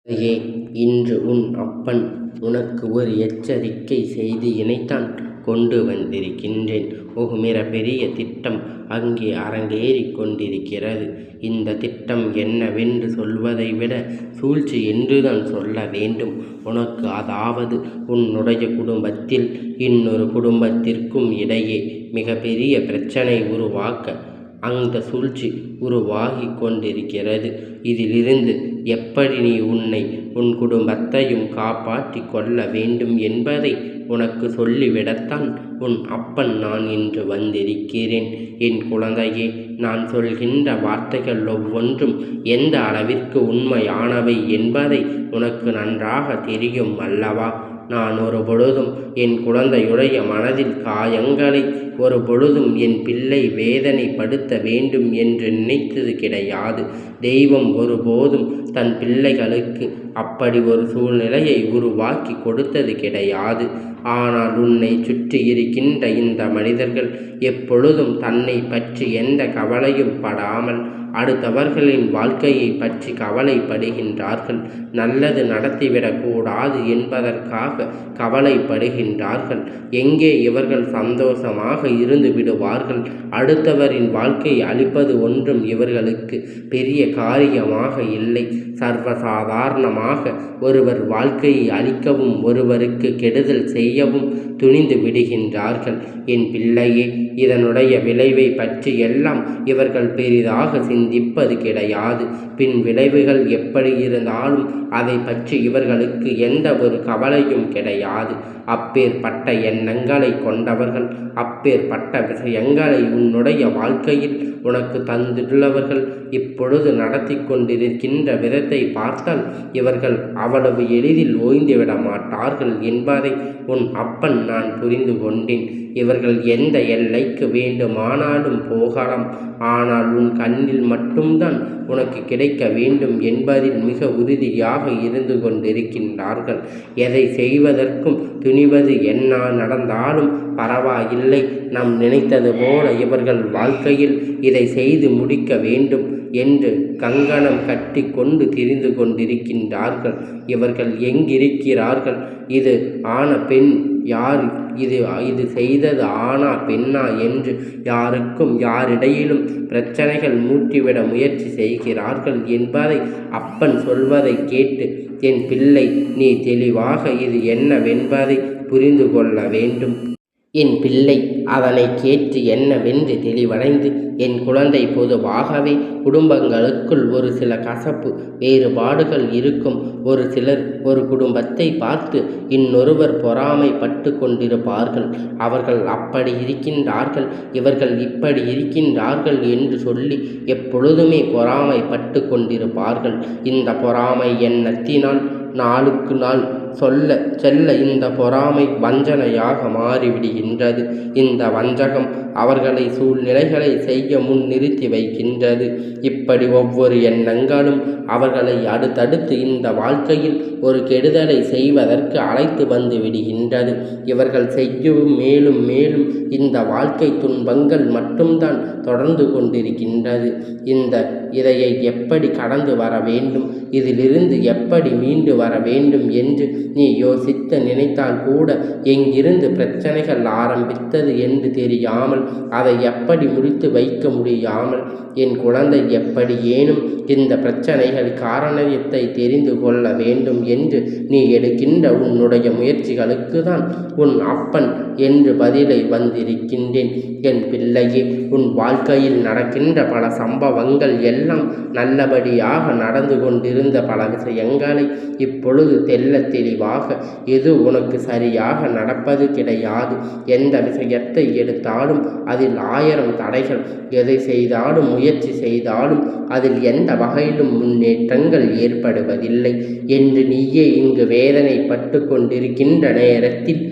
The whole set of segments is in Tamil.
குழந்தையே, இன்று உன் அப்பன் உனக்கு ஒரு எச்சரிக்கை செய்தியினைத்தான் கொண்டு வந்திருக்கின்றேன். ஒரு பெரிய திட்டம் அங்கே அரங்கேறிக் கொண்டிருக்கிறது. இந்த திட்டம் என்னவென்று சொல்வதை விட சூழ்ச்சி என்றுதான் சொல்ல வேண்டும் உனக்கு. அதாவது, உன்னுடைய குடும்பத்தில் இன்னொரு குடும்பத்திற்கும் இடையே மிகப்பெரிய பிரச்சனை உருவாக்க அந்த சூழ்ச்சி உருவாகி கொண்டிருக்கிறது. இதிலிருந்து எப்படி நீ உன்னை உன் குடும்பத்தையும் காப்பாற்றி கொள்ள வேண்டும் என்பதை உனக்கு சொல்லிவிடத்தான் உன் அப்பன் நான் இன்று வந்திருக்கிறேன். என் குழந்தையே, நான் சொல்கின்ற வார்த்தைகள் ஒவ்வொன்றும் எந்த அளவிற்கு உண்மையானவை என்பதை உனக்கு நன்றாக தெரியும் அல்லவா? நான் ஒரு பொழுதும் என் குழந்தையுடைய மனதில் காயங்களை ஒரு பொழுதும் என் பிள்ளை வேதனைப்படுத்த வேண்டும் என்று நினைத்தது கிடையாது. தெய்வம் ஒருபோதும் தன் பிள்ளைகளுக்கு அப்படி ஒரு சூழ்நிலையை உருவாக்கி கொடுத்தது கிடையாது. ஆனால் உன்னை சுற்றி இருக்கின்ற இந்த மனிதர்கள் எப்பொழுதும் தன்னை பற்றி எந்த கவலையும் படாமல் அடுத்தவர்களின் வாழ்க்கையை பற்றி கவலைப்படுகின்றார்கள். நல்லது நடத்திவிடக்கூடாது என்பதற்காக கவலைப்படுகின்றார்கள். எங்கே இவர்கள் சந்தோஷமாக இருந்து விடுவார்கள். அடுத்தவரின் வாழ்க்கையை அழிப்பது ஒன்றும் இவர்களுக்கு பெரிய காரியமாக இல்லை. சர்வசாதாரணமாக ஒருவர் வாழ்க்கையை அழிக்கவும் ஒருவருக்கு கெடுதல் செய்யவும் துணிந்து விடுகின்றார்கள். என் பிள்ளையே, இதனுடைய விளைவை பற்றி எல்லாம் இவர்கள் பெரிதாக சிந்திப்பது கிடையாது. பின் விளைவுகள் எப்படி இருந்தாலும் அதை பற்றி இவர்களுக்கு எந்த ஒரு கவலையும் கிடையாது. அப்பேற்பட்ட எண்ணங்களை கொண்டவர்கள், அப்பேற்பட்ட விஷயங்களை உன்னுடைய வாழ்க்கையில் உனக்கு தந்துள்ளவர்கள் இப்பொழுது நடத்தி கொண்டிருக்கின்ற விதத்தை பார்த்தால் இவர்கள் அவ்வளவு எளிதில் ஓய்ந்துவிட மாட்டார்கள் என்பதை உன் அப்பன் நான் புரிந்து கொண்டேன். இவர்கள் எந்த எல்லைக்கு வேண்டுமானாலும் போகலாம். ஆனால் உன் கண்ணில் மட்டும்தான் உனக்கு கிடைக்க வேண்டும் என்பதில் மிக உறுதியாக இருந்து கொண்டிருக்கின்றார்கள். எதை செய்வதற்கும் துணிவது என்ன நடந்தாலும் பரவாயில்லை. நாம் நினைத்தது போல இவர்கள் வாழ்க்கையில் இதை செய்து முடிக்க வேண்டும் என்று கங்கணம் கட்டி கொண்டு திரிந்து கொண்டிருக்கின்றார்கள். இவர்கள் எங்கிருக்கிறார்கள்? இது ஆன பெண் யார்? இது செய்தது ஆனா பெண்ணா என்று யாருக்கும் யாரிடையிலும் பிரச்சனைகள் மூட்டிவிட முயற்சி செய்கிறார்கள் என்பதை அப்பன் சொல்வதை கேட்டு என் பிள்ளை, நீ தெளிவாக இது என்னவென்பதை புரிந்து கொள்ள வேண்டும். என் பிள்ளை அதனை கேட்டு என்னவென்று தெளிவடைந்து, என் குழந்தை, பொதுவாகவே குடும்பங்களுக்குள் ஒரு சில கசப்பு வேறுபாடுகள் இருக்கும். ஒரு சிலர் ஒரு குடும்பத்தை பார்த்து இன்னொருவர் பொறாமைப்பட்டு கொண்டிருப்பார்கள். அவர்கள் அப்படி இருக்கின்றார்கள், இவர்கள் இப்படி இருக்கின்றார்கள் என்று சொல்லி எப்பொழுதுமே பொறாமைப்பட்டு கொண்டிருப்பார்கள். இந்த பொறாமை எண்ணத்தினால் நாளுக்கு நாள் செல்ல இந்த பொறாமை வஞ்சனையாக மாறிவிடுகின்றது. இந்த வஞ்சகம் அவர்களை சூழ்நிலைகளை செய்ய முன் நிறுத்தி வைக்கின்றது. இப்படி ஒவ்வொரு எண்ணங்களும் அவர்களை அடுத்தடுத்து இந்த வாழ்க்கையில் ஒரு கெடுதலை செய்வதற்கு அழைத்து வந்து விடுகின்றது. இவர்கள் செய்யவும் மேலும் மேலும் இந்த வாழ்க்கை துன்பங்கள் மட்டும்தான் தொடர்ந்து கொண்டிருக்கின்றது. இதையை எப்படி கடந்து வர வேண்டும், இதிலிருந்து எப்படி மீண்டு வர வேண்டும் என்று நீ யோசித்து நினைத்தால் கூட எங்கிருந்து பிரச்சனைகள் ஆரம்பித்தது என்று தெரியாமல் அதை எப்படி முடித்து வைக்க முடியாமல் என் குழந்தை எப்படி ஏனும் இந்த பிரச்சனைகள் காரணத்தை தெரிந்து கொள்ள வேண்டும் என்று நீ எடுக்கின்ற உன்னுடைய முயற்சிகளுக்கு தான் உன் அப்பன் என்று பதிலை வந்திருக்கின்றேன். என் பிள்ளையே, உன் வாழ்க்கையில் நடக்கின்ற பல சம்பவங்கள் எல்லாம் நல்லபடியாக நடந்து கொண்டிருந்த பல விஷயங்களை இப்பொழுது தெல்ல தெளிவாக எது உனக்கு சரியாக நடப்பது கிடையாது. எந்த விஷயத்தை எடுத்தாலும் அதில் 1000 தடைகள். எதை செய்தாலும் முயற்சி செய்தாலும் அதில் எந்த வகையிலும் முன்னேற்றங்கள் ஏற்படுவதில்லை என்று நீயே இங்கு வேதனைப்பட்டு கொண்டிருக்கின்ற நேரத்தில்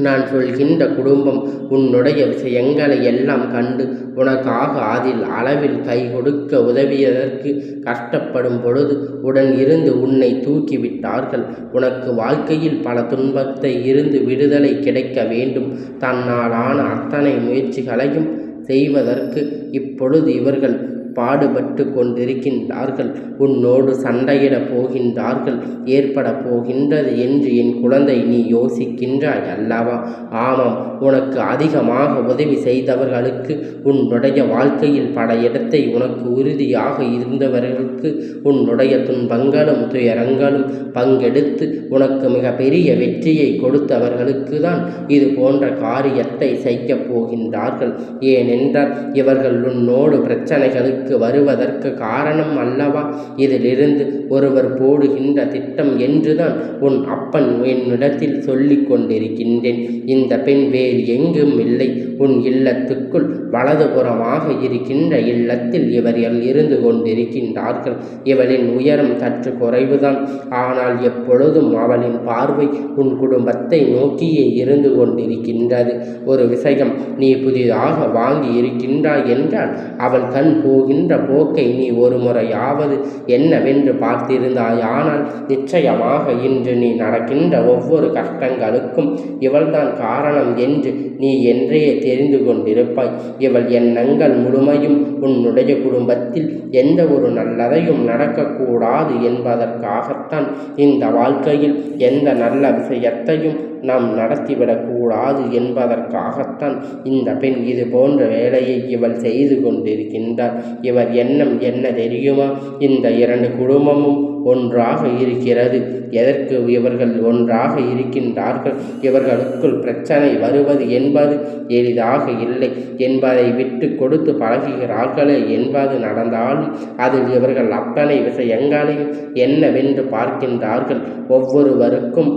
நான் சொல்கின்ற குடும்பம் உன்னுடைய விஷயங்களை எல்லாம் கண்டு உனக்காக அதில் அளவில் கை கொடுக்க உதவியதற்கு கஷ்டப்படும் பொழுது உடன் இருந்து உன்னை தூக்கிவிட்டார்கள். உனக்கு வாழ்க்கையில் பல துன்பத்தை இருந்து விடுதலை கிடைக்க வேண்டும். தன்னாலான அத்தனை முயற்சிகளையும் செய்வதற்கு இப்பொழுது இவர்கள் பாடுபட்டு கொண்டிருக்கின்றார்கள். உன்னோடு சண்டையிடப் போகின்றார்கள். ஏற்பட போகின்றது என்று என் குழந்தை நீ யோசிக்கின்றாய் அல்லவா? ஆமாம், உனக்கு அதிகமாக உதவி செய்தவர்களுக்கு, உன்னுடைய வாழ்க்கையில் பல இடத்தை உனக்கு உறுதியாக இருந்தவர்களுக்கு, உன்னுடைய துன்பங்களும் துயரங்களும் பங்கெடுத்து உனக்கு மிக பெரிய வெற்றியை கொடுத்தவர்களுக்கு தான் இது போன்ற காரியத்தை செய்ய போகின்றார்கள். ஏனென்றால் இவர்கள் உன்னோடு பிரச்சனைகளுக்கு வருவதற்கு காரணம் அல்லவா? இதிலிருந்து ஒருவர் போடுகின்ற திட்டம் என்றுதான் உன் அப்பன் என்னிடத்தில் சொல்லிக் கொண்டிருக்கின்றேன். இந்த பெண் வேறு எங்கும் இல்லை, உன் இல்லத்துக்குள் வலதுபுறமாக இருக்கின்ற இல்லத்தில் இவர்கள் இருந்து கொண்டிருக்கின்றார்கள். இவளின் உயரம் சற்று குறைவுதான். ஆனால் எப்பொழுதும் அவளின் பார்வை உன் குடும்பத்தை நோக்கியே இருந்து கொண்டிருக்கின்றது. ஒரு விஷயம், நீ புதிதாக வாங்கி இருக்கின்றாய் என்றால் அவள் கண் போகின்ற போக்கை நீ ஒரு முறையாவது என்னவென்று பார்த்திருந்தாயானால் நிச்சயமாக இன்று நீ நடக்கின்ற ஒவ்வொரு கஷ்டங்களுக்கும் இவள்தான் காரணம் என்று நீ என்றே தெரிந்து கொண்டிருப்பாய். இவள் எண்ணங்கள் முழுமையும் உன்னுடைய குடும்பத்தில் எந்த ஒரு நல்லதையும் நடக்கக்கூடாது என்பதற்காகத்தான். இந்த வாழ்க்கையில் எந்த நல்ல விஷயத்தையும் நாம் நடத்திவிடக்கூடாது என்பதற்காகத்தான் இந்த பெண் இது போன்ற வேலையை இவள் செய்து கொண்டிருக்கின்றார். இவர் எண்ணம் என்ன தெரியுமா? இந்த இரண்டு குடும்பமும் ஒன்றாக இருக்கிறது. எதற்கு இவர்கள் ஒன்றாக இருக்கின்றார்கள்? இவர்களுக்குள் பிரச்சனை வருவது என்பது எளிதாக இல்லை என்பதை விட்டு கொடுத்து பழகுகிறார்களே என்பது நடந்தாலும் அதில் இவர்கள் அத்தனை விஷயங்களையும் என்னவென்று பார்க்கின்றார்கள். ஒவ்வொருவருக்கும்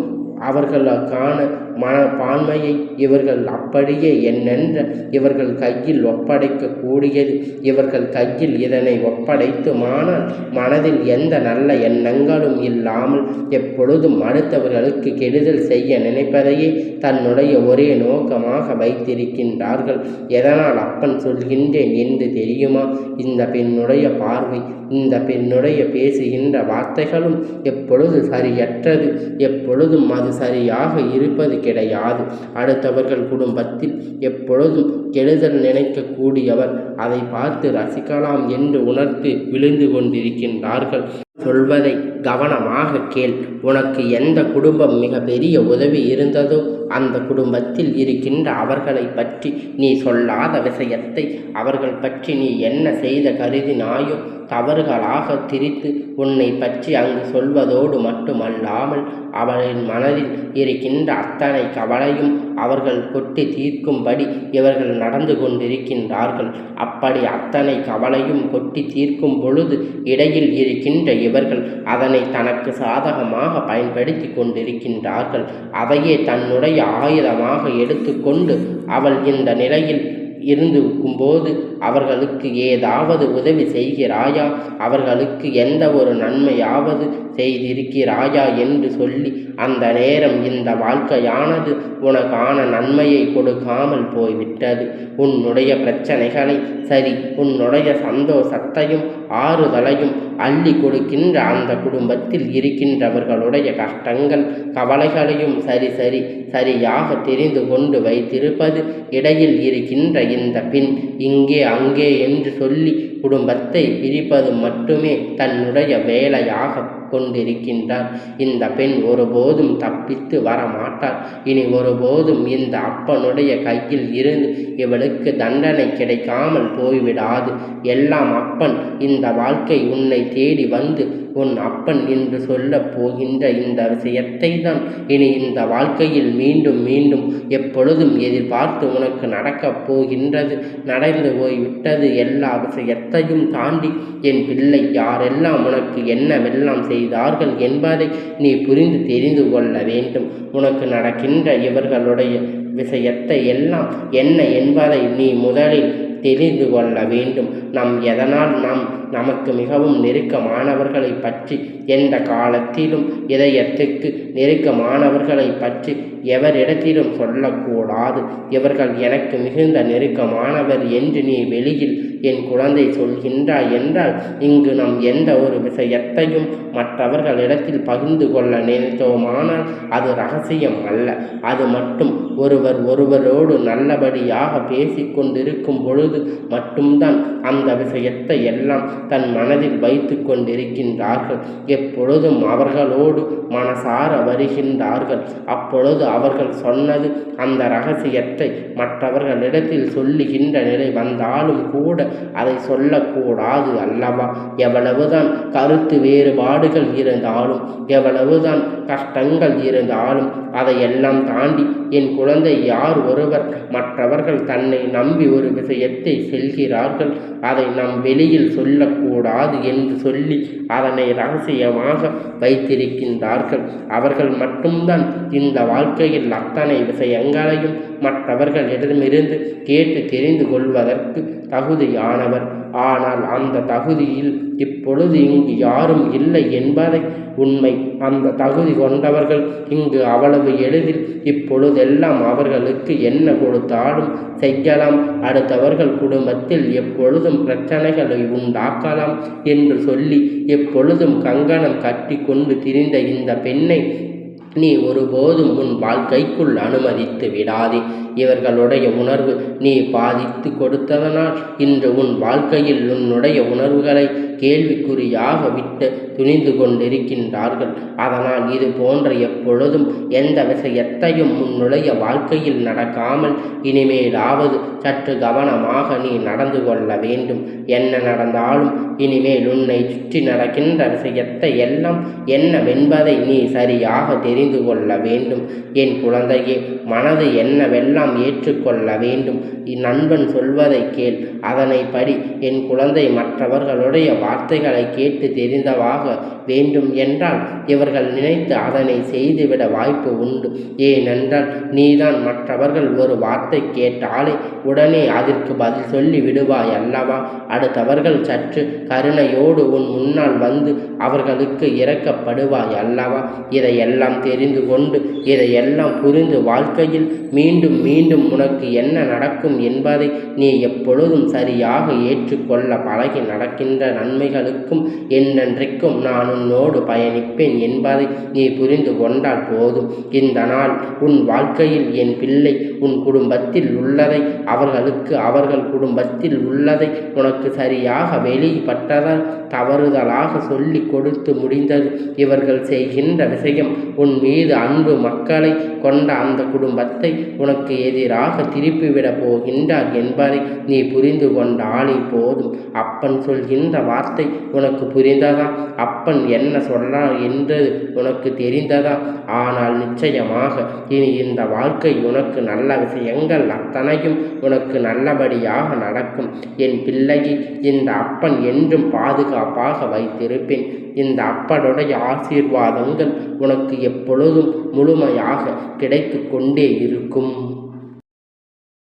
அவர்களுக்கான மனப்பான்மையை இவர்கள் அப்படியே என்னென்ற இவர்கள் கையில் ஒப்படைக்கக்கூடியது. இவர்கள் கையில் இதனை ஒப்படைத்துமானால் மனதில் எந்த நல்ல எண்ணங்களும் இல்லாமல் எப்பொழுதும் அடுத்தவர்களுக்கு கெடுதல் செய்ய நினைப்பதையே தன்னுடைய ஒரே நோக்கமாக வைத்திருக்கின்றார்கள். எதனால் அப்பன் சொல்கின்றேன் என்று தெரியுமா? இந்த பெண்ணுடைய பார்வை, இந்த பெண்ணுடைய பேசுகின்ற வார்த்தைகளும் எப்பொழுது சரியற்றது, எப்பொழுதும் அது சரியாக இருப்பது கிடையாது. அடுத்தவர்கள் குடும்பத்தில் எப்பொழுதும் கெடுதல் நினைக்கக்கூடியவர் அதை பார்த்து ரசிக்கலாம் என்று உணர்த்து விழுந்து கொண்டிருக்கின்றார்கள். சொல்வதை கவனமாக கேள். உனக்கு எந்த குடும்பம் மிக பெரிய உதவி இருந்ததோ அந்த குடும்பத்தில் இருக்கின்ற அவர்களை பற்றி நீ சொல்லாத விஷயத்தை, அவர்கள் பற்றி நீ என்ன செய்த கருதினாயோ தவறுகளாக திரித்து உன்னை பற்றி அங்கு சொல்வதோடு மட்டுமல்லாமல் அவளின் மனதில் இருக்கின்ற அத்தனை கவலையும் அவர்கள் கொட்டி தீர்க்கும்படி இவர்கள் நடந்து கொண்டிருக்கின்றார்கள். அப்படி அத்தனை கவலையும் கொட்டி தீர்க்கும் பொழுது இடையில் இருக்கின்ற இவர்கள் அதனை தனக்கு சாதகமாக பயன்படுத்தி கொண்டிருக்கின்றார்கள். அதையே தன்னுடைய ஆயுதமாக எடுத்துக்கொண்டு அவள் இந்த நிலையில் இருக்கும்போது அவர்களுக்கு ஏதாவது உதவி செய்கிறாயா, அவர்களுக்கு எந்த ஒரு நன்மையாவது செய்திருக்கிறாயா என்று சொல்லி அந்த நேரம் இந்த வாழ்க்கையானது உனக்கான நன்மையை கொடுக்காமல் போய்விட்டது. உன்னுடைய பிரச்சனைகளை சரி, உன்னுடைய சந்தோஷத்தையும் ஆறுதலையும் அள்ளி கொடுக்கின்ற அந்த குடும்பத்தில் இருக்கின்றவர்களுடைய கஷ்டங்கள் கவலைகளையும் சரியாக தெரிந்து கொண்டு வைத்திருப்பது இடையில் இருக்கின்ற இந்த பெண். இங்கே அங்கே என்று சொல்லி குடும்பத்தை பிரிப்பது மட்டுமே தன்னுடைய வேலையாக கொண்டிருக்கின்றார். இந்த பெண் ஒருபோதும் தப்பித்து வரமாட்டார். இனி ஒருபோதும் இந்த அப்பனுடைய கையில் இருந்து இவளுக்கு தண்டனை கிடைக்காமல் போய்விடாது. எல்லாம் அப்பன். இந்த வாழ்க்கை உன்னை தேடி வந்து உன் அப்பன் என்று சொல்லப் போகின்ற இந்த விஷயத்தை தான் இனி இந்த வாழ்க்கையில் மீண்டும் மீண்டும் எப்பொழுதும் எதிர்பார்த்து உனக்கு நடக்கப் போகின்றது. நடந்து போய்விட்டது. எல்லா விஷயத்தையும் தாண்டி என் பிள்ளை யாரெல்லாம் உனக்கு என்னவெல்லாம் செய்தார்கள் என்பதை நீ புரிந்து தெரிந்து கொள்ள வேண்டும். உனக்கு நடக்கின்ற இவர்களுடைய விஷயத்தை எல்லாம் என்ன என்பதை நீ முதலில் தெரிந்து கொள்ள வேண்டும். எதனால் நமக்கு மிகவும் நெருக்கமானவர்களை பற்றி எந்த காலத்திலும் இதயத்துக்கு நெருக்கமானவர்களை பற்றி எவரிடத்திலும் சொல்லக்கூடாது. இவர்கள் எனக்கு மிகுந்த நெருக்கமானவர் என்று நீ வெளியில் என் குழந்தை சொல்கின்றாய் என்றால் இங்கு நாம் எந்த ஒரு விஷயத்தையும் மற்றவர்களிடத்தில் பகிர்ந்து கொள்ள நினைத்தோமானால் அது ரகசியம் அல்ல. அது மட்டும் ஒருவர் ஒருவரோடு நல்லபடியாக பேசிக்கொண்டிருக்கும் பொழுது மட்டும்தான் அந்த விஷயத்தை எல்லாம் தன் மனதில் வைத்து கொண்டிருக்கின்றார்கள். எப்பொழுதும் அவர்களோடு மனசார வருகின்றார்கள். அப்பொழுது அவர்கள் சொன்னது அந்த ரகசியத்தை மற்றவர்களிடத்தில் சொல்லுகின்ற நிலை வந்தாலும் கூட அதை சொல்லக்கூடாது அல்லவா? எவ்வளவுதான் கருத்து வேறுபாடுகள் இருந்தாலும், எவ்வளவுதான் கஷ்டங்கள் இருந்தாலும், அதையெல்லாம் தாண்டி என் குழந்தை யார் ஒருவர் மற்றவர்கள் தன்னை நம்பி ஒரு விஷயத்தை செல்கிறார்கள், அதை நாம் வெளியில் சொல்லக்கூடாது என்று சொல்லி அதனை ரகசியமாக வைத்திருக்கின்றார்கள். அவர்கள் மட்டும்தான் இந்த வாழ்க்கையில் அத்தனை விஷயங்களையும் மற்றவர்களிடமிருந்து கேட்டு தெரிந்து கொள்வதற்கு தகுதியானவர். ஆனால் அந்த தகுதியில் இப்பொழுது இங்கு யாரும் இல்லை என்பதை உண்மை. அந்த தகுதி கொண்டவர்கள் இங்கு அவ்வளவு எளிதில் இப்பொழுதெல்லாம் அவர்களுக்கு என்ன கொடுத்தாலும் செய்யலாம். அடுத்தவர்கள் குடும்பத்தில் எப்பொழுதும் பிரச்சனைகளை உண்டாக்கலாம் என்று சொல்லி எப்பொழுதும் கங்கணம் கட்டி கொண்டு திரிந்த இந்த பெண்ணை நீ ஒருபோதும் உன் வாழ்க்கைக்குள் அனுமதித்து விடாதே. இவர்களுடைய உணர்வு நீ பாதித்து கொடுத்ததனால் இன்று உன் வாழ்க்கையில் உன்னுடைய உணர்வுகளை கேள்விக்குறியாக விட்டு துணிந்து கொண்டிருக்கின்றார்கள். அதனால் இது போன்ற எப்பொழுதும் எந்த விஷயத்தையும் உன்னுடைய வாழ்க்கையில் நடக்காமல் இனிமேலாவது சற்று கவனமாக நீ நடந்து கொள்ள வேண்டும். என்ன நடந்தாலும் இனிமேல் உன்னை சுற்றி நடக்கின்ற விஷயத்தை எல்லாம் என்னவென்பதை நீ சரியாக தெரிந்து கொள்ள வேண்டும். என் குழந்தையே, மனது என்னவெல்லாம் ஏற்றுக்கொள்ள வேண்டும். நண்பன் சொல்வதை கேள், அதனை படி. என் குழந்தை மற்றவர்களுடைய வார்த்தைகளை கேட்டு தெரிந்தவாக வேண்டும் என்றால் இவர்கள் நினைத்து அதனை செய்துவிட வாய்ப்பு உண்டு. ஏனென்றால் நீதான் மற்றவர்கள் ஒரு வார்த்தை கேட்டாலே உடனே அதற்கு பதில் சொல்லி விடுவாய் அல்லவா? அடுத்தவர்கள் சற்று கருணையோடு உன் முன்னால் வந்து அவர்களுக்கு இரக்கப்படுவாய் அல்லவா? இதையெல்லாம் தெரிந்து கொண்டு இதையெல்லாம் புரிந்து வாழ்க்கையில் மீண்டும் மீண்டும் உனக்கு என்ன நடக்கும் என்பதை நீ எப்பொழுதும் சரியாக ஏற்றுக்கொள்ள பழகி நடக்கின்ற நன்மைகளுக்கும் என்றென்றைக்கும் நான் உன்னோடு பயணிப்பேன் என்பதை நீ புரிந்து கொண்டால் போதும். இந்த நாள் உன் வாழ்க்கையில் என் பிள்ளை உன் குடும்பத்தில் உள்ளதை அவர்களுக்கு அவர்கள் குடும்பத்தில் உள்ளதை உனக்கு சரியாக வெளிப்பட்டதால் தவறுதலாக சொல்லி கொடுத்து முடிந்தது. இவர்கள் செய்கின்ற விஷயம் உன் மீது அன்பு மக்களை கொண்ட அந்த குடும்பத்தை உனக்கு எதிராக திருப்பிவிடப் போகின்றார் என்பதை நீ புரிந்து கொண்டாலே போதும். அப்பன் சொல்கின்ற வார்த்தை உனக்கு புரிந்ததா? அப்பன் என்ன சொன்னார் என்று உனக்கு தெரிந்ததா? ஆனால் நிச்சயமாக இனி இந்த வாழ்க்கை உனக்கு நல்ல விஷயங்கள் அத்தனையும் உனக்கு நல்லபடியாக நடக்கும். என் பிள்ளையை இந்த அப்பன் என்றும் பாதுகாப்பாக வைத்திருப்பேன். இந்த அப்பனுடைய ஆசீர்வாதங்கள் உனக்கு எப்பொழுதும் முழுமையாக கிடைத்து கொண்டே இருக்கும்.